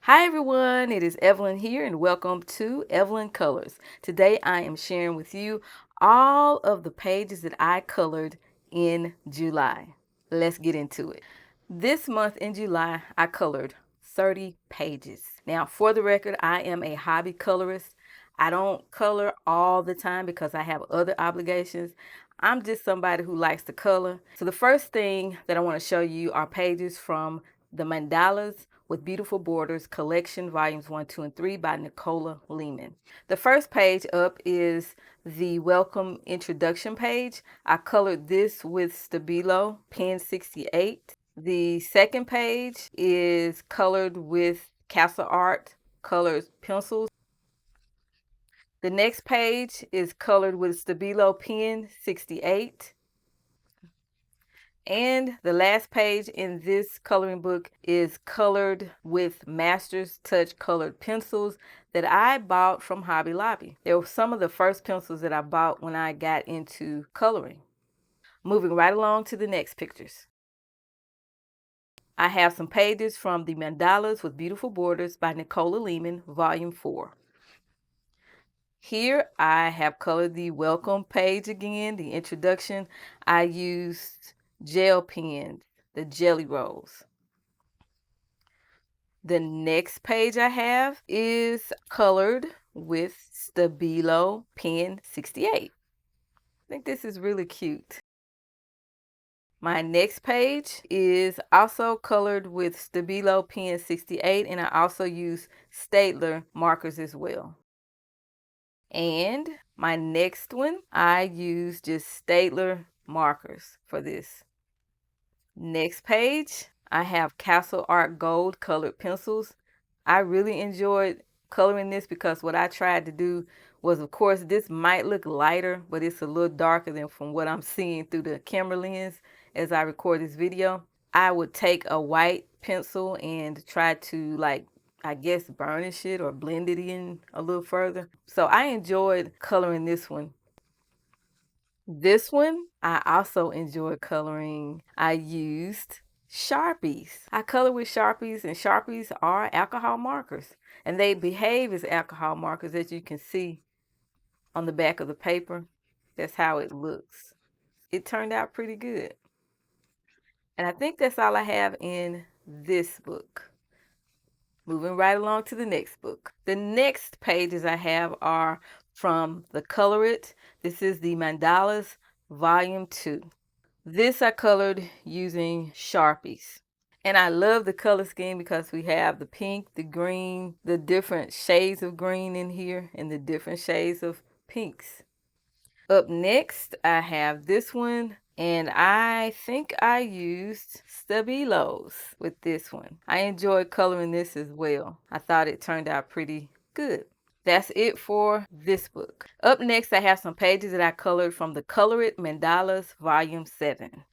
Hi everyone, it is Evelyn here and welcome to Evelyn Colors. Today I am sharing with you all of the pages that I colored in July. Let's get into it. This month in July I colored 30 pages. Now for the record, I am a hobby colorist. I don't color all the time because I have other obligations. I'm just somebody who likes to color. So the first thing that I want to show you are pages from the Mandalas with Beautiful Borders Collection, Volumes 1, 2, and 3 by Nicola Lehman. The first page up is the welcome introduction page. I colored this with Stabilo Pen 68. The second page is colored with Castle Art Colors pencils. The next page is colored with Stabilo Pen 68. And the last page in this coloring book is colored with Master's Touch colored pencils that I bought from Hobby Lobby. They were some of the first pencils that I bought when I got into coloring. Moving right along to the next pictures. I have some pages from the Mandalas with Beautiful Borders by Nicola Lehman, Volume 4. Here I have colored the welcome page again, the introduction. I used gel pens, the Jelly Rolls. The next page I have is colored with Stabilo Pen 68. I think this is really cute. My next page is also colored with Stabilo Pen 68, and I also use Staedtler markers as well. And my next one, I use just Staedtler markers for this. Next page, I have Castle Art Gold colored pencils. I really enjoyed coloring this because what I tried to do was, of course, this might look lighter, but it's a little darker than from what I'm seeing through the camera lens as I record this video. I would take a white pencil and try to, I guess, burnish it or blend it in a little further. So I enjoyed coloring this one. This one, I also enjoyed coloring. I used Sharpies. I color with Sharpies, and Sharpies are alcohol markers, and they behave as alcohol markers, as you can see on the back of the paper. That's how it looks. It turned out pretty good. And I think that's all I have in this book. Moving right along to the next book. The next pages I have are from the Color It. This is the Mandalas Volume 2. This I colored using Sharpies. And I love the color scheme because we have the pink, the green, the different shades of green in here, and the different shades of pinks. Up next, I have this one, and I think I used Stabilos with this one. I enjoyed coloring this as well. I thought it turned out pretty good. That's it for this book. Up next, I have some pages that I colored from the Color It Mandalas Volume 7.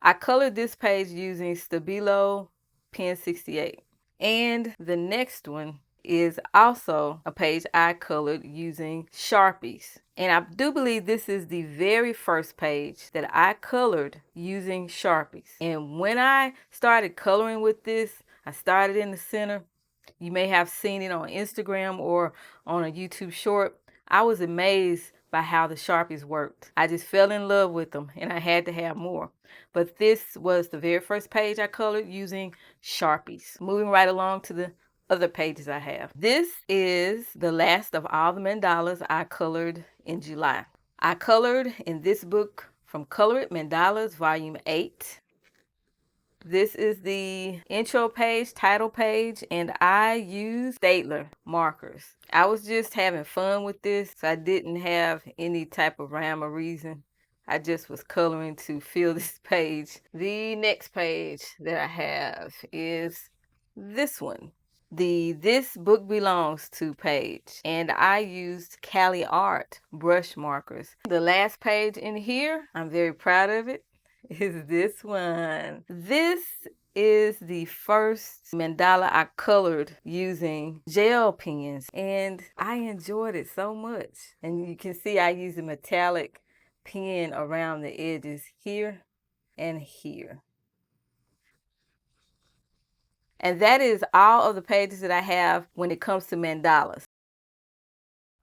I colored this page using Stabilo Pen 68. And the next one is also a page I colored using Sharpies. And I do believe this is the very first page that I colored using Sharpies. And when I started coloring with this, I started in the center. You may have seen it on Instagram or on a YouTube short. I was amazed by how the Sharpies worked. I just fell in love with them and I had to have more. But this was the very first page I colored using Sharpies. Moving right along to the other pages I have. This is the last of all the mandalas I colored in July. I colored in this book from Color It Mandalas Volume 8. This is the intro page, title page, and I use Staedtler markers. I was just having fun with this, so I didn't have any type of rhyme or reason. I just was coloring to fill this page. The next page that I have is this one, the This Book Belongs To page, and I used Cali Art brush markers. The last page in here, I'm very proud of it, is this one. This is the first mandala I colored using gel pens, and I enjoyed it so much. And you can see I use a metallic pen around the edges here and here. And that is all of the pages that I have when it comes to mandalas.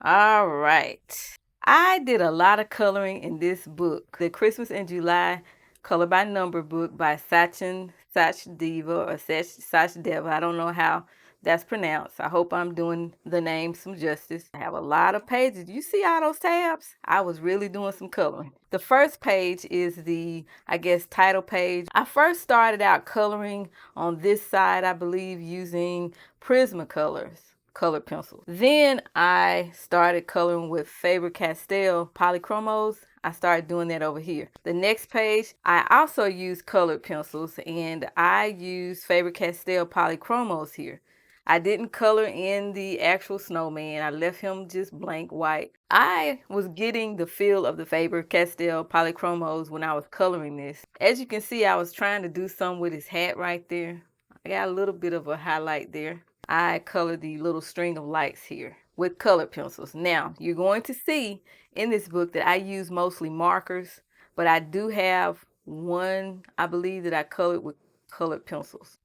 All right. I did a lot of coloring in this book, The Christmas in July Color by Number book by Sachdeva or Sachdeva. I don't know how that's pronounced. I hope I'm doing the name some justice. I have a lot of pages. You see all those tabs? I was really doing some coloring. The first page is the, I guess, title page. I first started out coloring on this side, I believe, using Prismacolors colored pencils. Then I started coloring with Faber-Castell polychromos. I started doing that over here. The next page, I also use colored pencils, and I use Faber-Castell polychromos here. I didn't color in the actual snowman. I left him just blank white. I was getting the feel of the Faber-Castell polychromos when I was coloring this. As you can see, I was trying to do some with his hat right there. I got a little bit of a highlight there. I colored the little string of lights here with colored pencils. Now, you're going to see in this book that I use mostly markers, but I do have one, I believe, that I colored with colored pencils.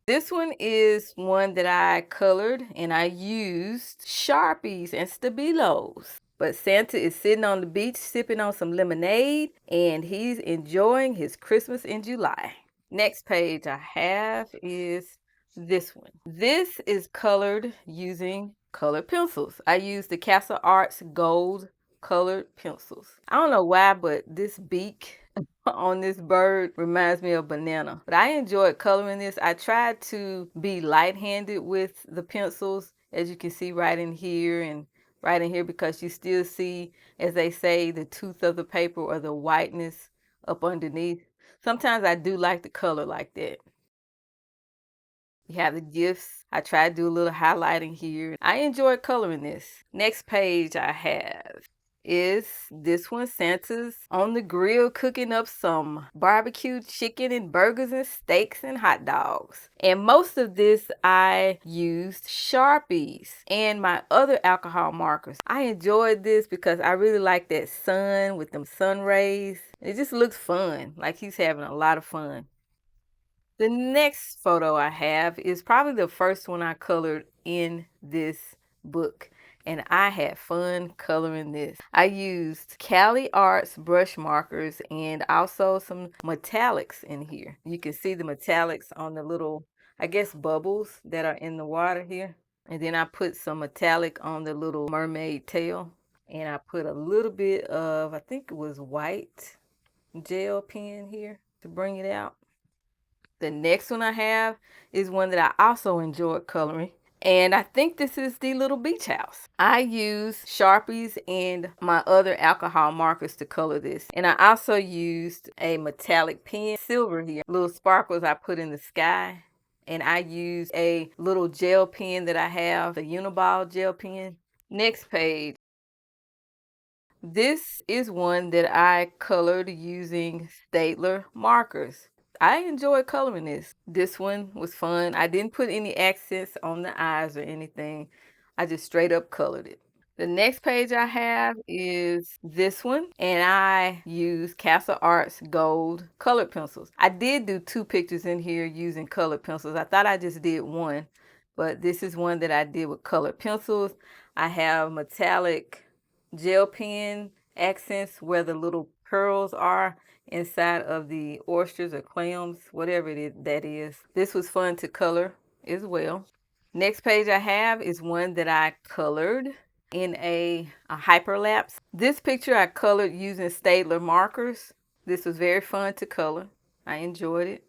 This one is one that I colored and I used Sharpies and Stabilos. But Santa is sitting on the beach sipping on some lemonade and he's enjoying his Christmas in July. Next page I have is this one. This is colored using colored pencils. I use the Castle Arts gold colored pencils. I don't know why, but this beak on this bird reminds me of banana. But I enjoyed coloring this. I tried to be light-handed with the pencils, as you can see right in here and right in here, because you still see, as they say, the tooth of the paper or the whiteness up underneath. Sometimes I do like the color like that. You have the gifts. I try to do a little highlighting here. I enjoy coloring this. Next page I have is this one. Santa's on the grill cooking up some barbecue chicken and burgers and steaks and hot dogs. And most of this I used Sharpies and my other alcohol markers. I enjoyed this because I really like that sun with them sun rays. It just looks fun, like he's having a lot of fun. The next photo I have is probably the first one I colored in this book. And I had fun coloring this. I used Cali Arts brush markers and also some metallics in here. You can see the metallics on the little, I guess, bubbles that are in the water here. And then I put some metallic on the little mermaid tail. And I put a little bit of, I think it was white gel pen here to bring it out. The next one I have is one that I also enjoyed coloring. And I think this is the little beach house. I use Sharpies and my other alcohol markers to color this. And I also used a metallic pen, silver here, little sparkles I put in the sky. And I used a little gel pen that I have, the Uniball gel pen. Next page. This is one that I colored using Staedtler markers. I enjoyed coloring this. This one was fun. I didn't put any accents on the eyes or anything. I just straight up colored it. The next page I have is this one, and I use Castle Arts gold colored pencils. I did do two pictures in here using colored pencils. I thought I just did one, but this is one that I did with colored pencils. I have metallic gel pen accents where the little pearls are inside of the oysters or clams, whatever it is that is. This was fun to color as well. Next page I have is one that I colored in a hyperlapse. This picture I colored using Staedtler markers. This was very fun to color. I enjoyed it.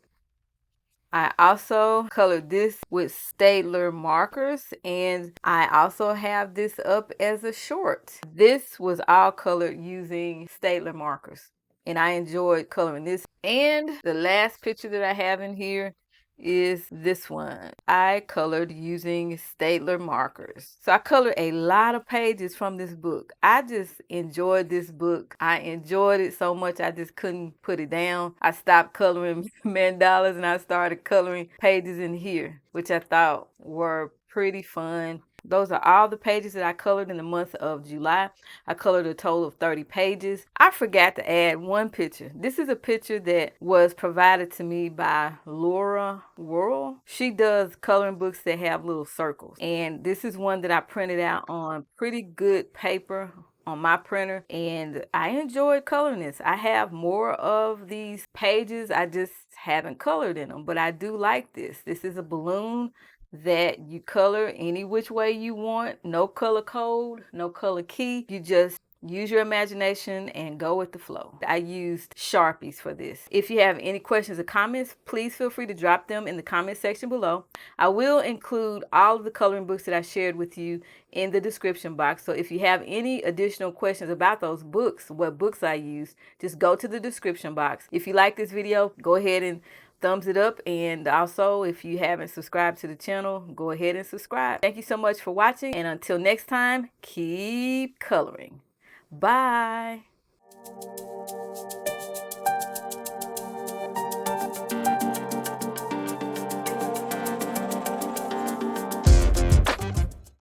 I also colored this with Staedtler markers, and I also have this up as a short. This was all colored using Staedtler markers, and I enjoyed coloring this. And the last picture that I have in here is this one. I colored using Staedtler markers. So I colored a lot of pages from this book. I just enjoyed this book. I enjoyed it so much I just couldn't put it down. I stopped coloring mandalas and I started coloring pages in here, which I thought were pretty fun. Those are all the pages that I colored in the month of July. I colored a total of 30 pages. I forgot to add one picture. This is a picture that was provided to me by Laura Worrell. She does coloring books that have little circles. And this is one that I printed out on pretty good paper on my printer, and I enjoyed coloring this. I have more of these pages. I just haven't colored in them, but I do like this. This is a balloon that you color any which way you want. No color code, no color key. You just use your imagination and go with the flow. I used Sharpies for this. If you have any questions or comments, please feel free to drop them in the comment section below. I will include all of the coloring books that I shared with you in the description box. So if you have any additional questions about those books, what books I used, just go to the description box. If you like this video, go ahead and thumbs it up, and also if you haven't subscribed to the channel, go ahead and subscribe. Thank you so much for watching, and until next time, keep coloring. Bye.